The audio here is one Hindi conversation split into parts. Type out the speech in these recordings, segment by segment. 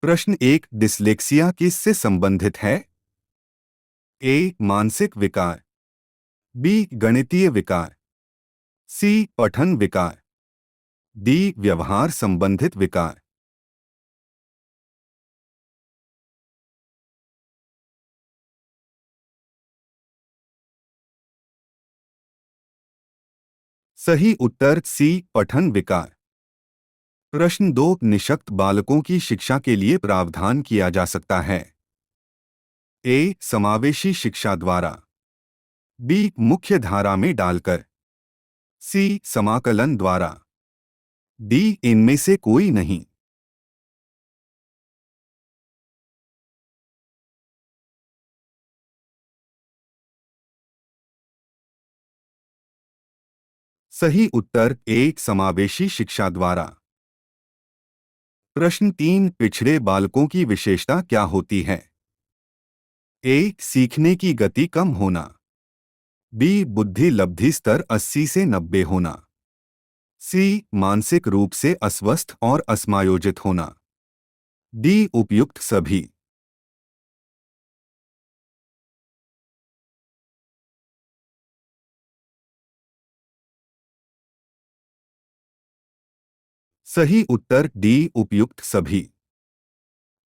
प्रश्न एक, डिसलेक्सिया किससे संबंधित है? ए, मानसिक विकार। बी, गणितीय विकार। सी, पठन विकार। डी, व्यवहार संबंधित विकार। सही उत्तर सी, पठन विकार। प्रश्न दो, निःशक्त बालकों की शिक्षा के लिए प्रावधान किया जा सकता है। ए, समावेशी शिक्षा द्वारा। बी, मुख्य धारा में डालकर। सी, समाकलन द्वारा। डी, इनमें से कोई नहीं। सही उत्तर ए, समावेशी शिक्षा द्वारा। प्रश्न तीन, पिछड़े बालकों की विशेषता क्या होती है? ए, सीखने की गति कम होना। बी, बुद्धि लब्धि स्तर 80 से 90 होना। सी, मानसिक रूप से अस्वस्थ और असमायोजित होना। डी, उपयुक्त सभी। सही उत्तर डी, उपयुक्त सभी।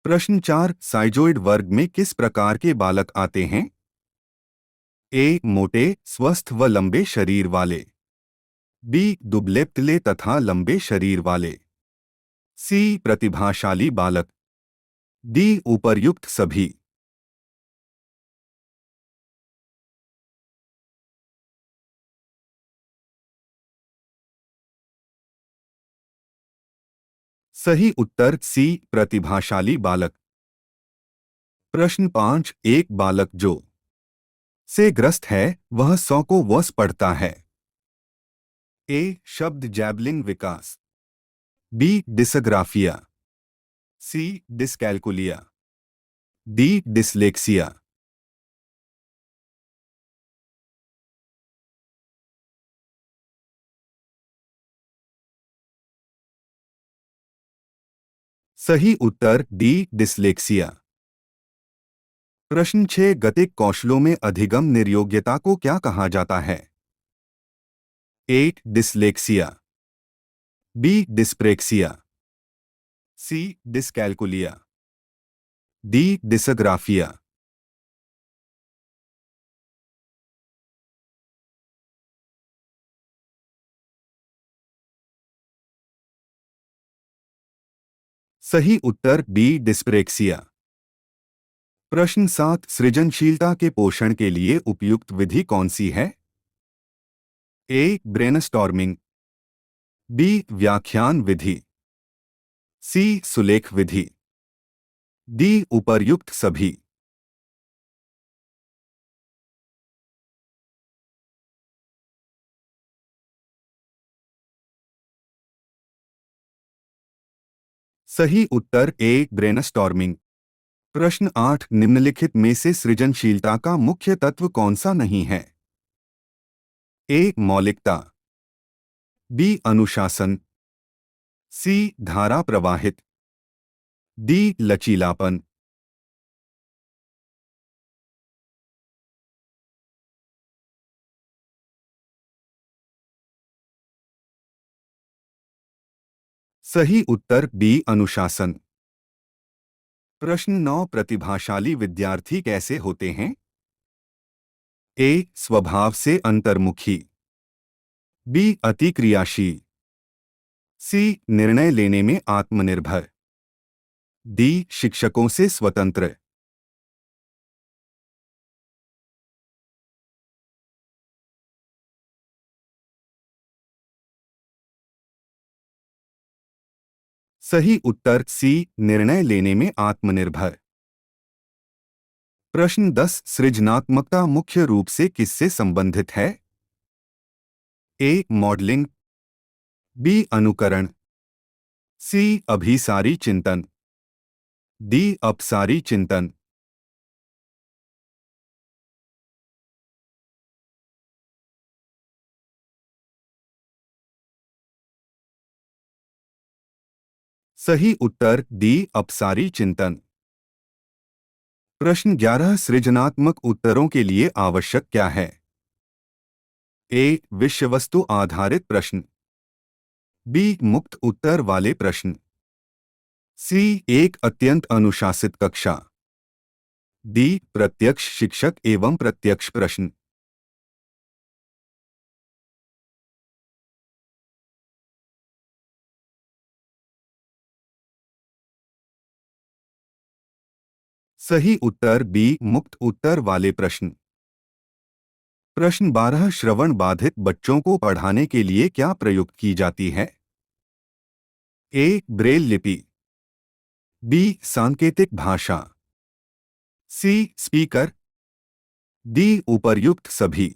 प्रश्न चार, साइजोइड वर्ग में किस प्रकार के बालक आते हैं? ए, मोटे, स्वस्थ व लंबे शरीर वाले। बी, दुबले पतले तथा लंबे शरीर वाले। सी, प्रतिभाशाली बालक। डी, उपर्युक्त सभी। सही उत्तर सी, प्रतिभाशाली बालक। प्रश्न पाँच, एक बालक जो से ग्रस्त है वह 100 को वस पढ़ता है। ए, शब्द जैबलिन विकास। B, dysgraphia. C, dyscalculia. D, dyslexia. सही उत्तर डी, डिसलेक्सिया। प्रश्न 6, गतिक कौशलों में अधिगम निर्योग्यता को क्या कहा जाता है? A, dyslexia. B, dyspraxia. C, dyscalculia. D, dysgraphia. सही उत्तर बी, डिस्प्रेक्सिया। प्रश्न 7, सृजनशीलता के पोषण के लिए उपयुक्त विधि कौन सी है? ए, ब्रेनस्टॉर्मिंग। बी, व्याख्यान विधि। सी, सुलेख विधि। डी, उपर्युक्त सभी। सही उत्तर ए, ब्रेनस्टॉर्मिंग। प्रश्न 8, निम्नलिखित में से सृजनशीलता का मुख्य तत्व कौन सा नहीं है? ए, मौलिकता। बी, अनुशासन। सी, धारा प्रवाहित। डी, लचीलापन। सही उत्तर बी, अनुशासन। प्रश्न 9, प्रतिभाशाली विद्यार्थी कैसे होते हैं? ए, स्वभाव से अंतर्मुखी। बी, अति क्रियाशील। सी, निर्णय लेने में आत्मनिर्भर। डी, शिक्षकों से स्वतंत्र। सही उत्तर सी, निर्णय लेने में आत्मनिर्भर। प्रश्न 10, सृजनात्मकता मुख्य रूप से किससे संबंधित है? ए, मॉडलिंग। बी, अनुकरण। सी, अभिसारी चिंतन। डी, अपसारी चिंतन। सही उत्तर डी अपसारी चिंतन। प्रश्न 11 सृजनात्मक उत्तरों के लिए आवश्यक क्या है? ए विषय वस्तु आधारित प्रश्न, बी मुक्त उत्तर वाले प्रश्न, सी एक अत्यंत अनुशासित कक्षा, डी प्रत्यक्ष शिक्षक एवं प्रत्यक्ष प्रश्न। सही उत्तर बी मुक्त उत्तर वाले प्रश्न। प्रश्न 12 श्रवण बाधित बच्चों को पढ़ाने के लिए क्या प्रयुक्त की जाती है? ए ब्रेल लिपि, बी सांकेतिक भाषा, सी स्पीकर, डी उपर्युक्त सभी।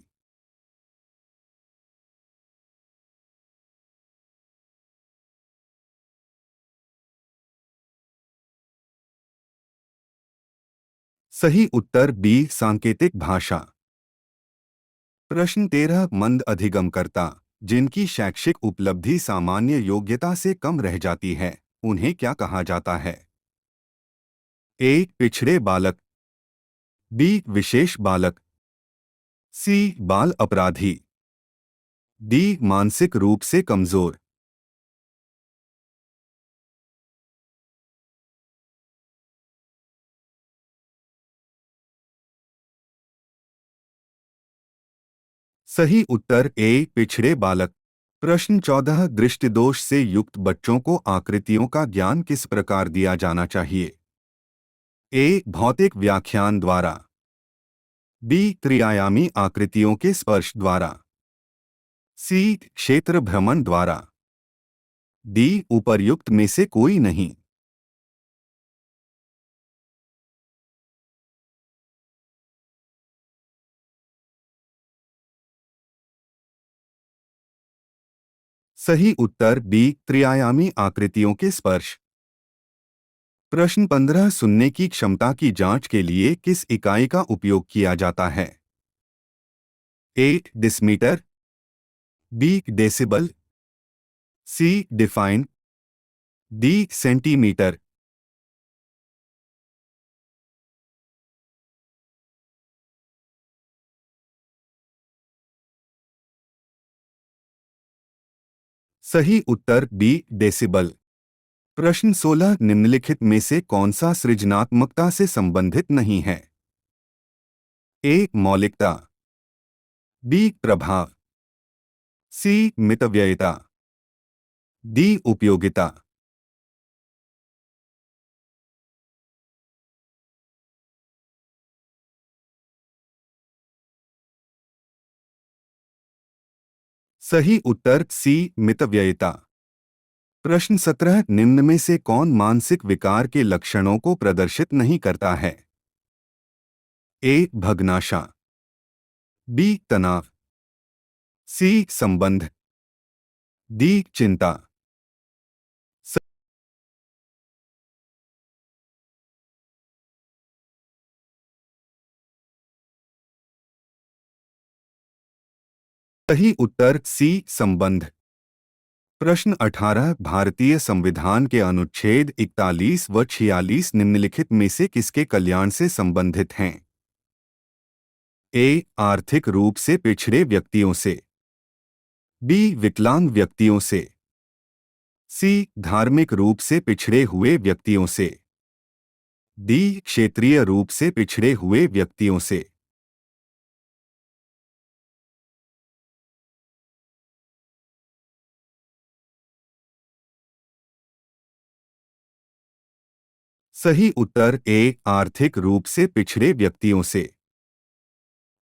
सही उत्तर बी सांकेतिक भाषा। प्रश्न 13 मंद अधिगमकर्ता जिनकी शैक्षिक उपलब्धि सामान्य योग्यता से कम रह जाती है उन्हें क्या कहा जाता है? ए पिछड़े बालक, बी विशेष बालक, सी बाल अपराधी, डी मानसिक रूप से कमजोर। सही उत्तर ए पिछड़े बालक। प्रश्न 14 दृष्टिदोष से युक्त बच्चों को आकृतियों का ज्ञान किस प्रकार दिया जाना चाहिए? ए भौतिक व्याख्यान द्वारा, बी त्रिआयामी आकृतियों के स्पर्श द्वारा, सी क्षेत्र भ्रमण द्वारा, डी उपर्युक्त में से कोई नहीं। सही उत्तर बी त्रिआयामी आकृतियों के स्पर्श। प्रश्न 15 सुनने की क्षमता की जांच के लिए किस इकाई का उपयोग किया जाता है? ए डिसमीटर, बी डेसिबल, सी डिफाइन, डी सेंटीमीटर। सही उत्तर बी डेसिबल। प्रश्न 16 निम्नलिखित में से कौन सा सृजनात्मकता से संबंधित नहीं है? ए मौलिकता, बी प्रभाव, सी मितव्ययिता, डी उपयोगिता। सही उत्तर सी मितव्ययिता। प्रश्न 17 निम्न में से कौन मानसिक विकार के लक्षणों को प्रदर्शित नहीं करता है? ए भग्नाशा, बी तनाव, सी संबंध, डी चिंता। सही उत्तर सी संबंध। प्रश्न 18 भारतीय संविधान के अनुच्छेद 41 व 46 निम्नलिखित में से किसके कल्याण से संबंधित हैं? ए आर्थिक रूप से पिछड़े व्यक्तियों से, बी विकलांग व्यक्तियों से, सी धार्मिक रूप से पिछड़े हुए व्यक्तियों से, डी क्षेत्रीय रूप से पिछड़े हुए व्यक्तियों से। सही उत्तर ए आर्थिक रूप से पिछड़े व्यक्तियों से।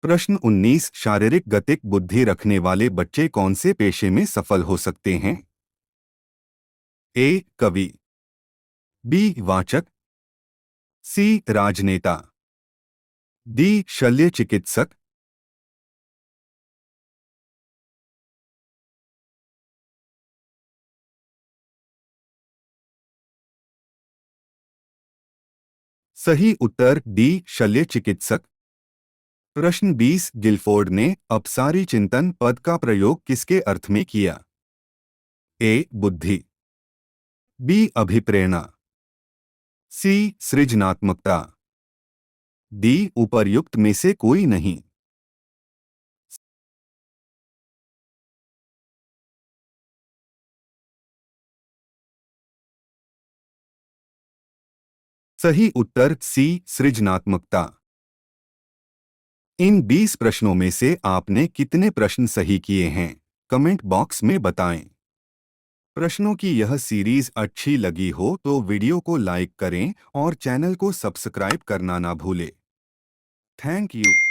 प्रश्न 19 शारीरिक गतिक बुद्धि रखने वाले बच्चे कौन से पेशे में सफल हो सकते हैं? ए कवि, बी वाचक, सी राजनेता, डी शल्य चिकित्सक। सही उत्तर डी शल्य चिकित्सक। प्रश्न 20 गिलफोर्ड ने अपसारी चिंतन पद का प्रयोग किसके अर्थ में किया? ए बुद्धि, बी अभिप्रेरणा, सी सृजनात्मकता, डी उपर्युक्त में से कोई नहीं। सही उत्तर सी सृजनात्मकता। इन 20 प्रश्नों में से आपने कितने प्रश्न सही किए हैं, कमेंट बॉक्स में बताएं। प्रश्नों की यह सीरीज अच्छी लगी हो तो वीडियो को लाइक करें और चैनल को सब्सक्राइब करना ना भूलें। Thank you.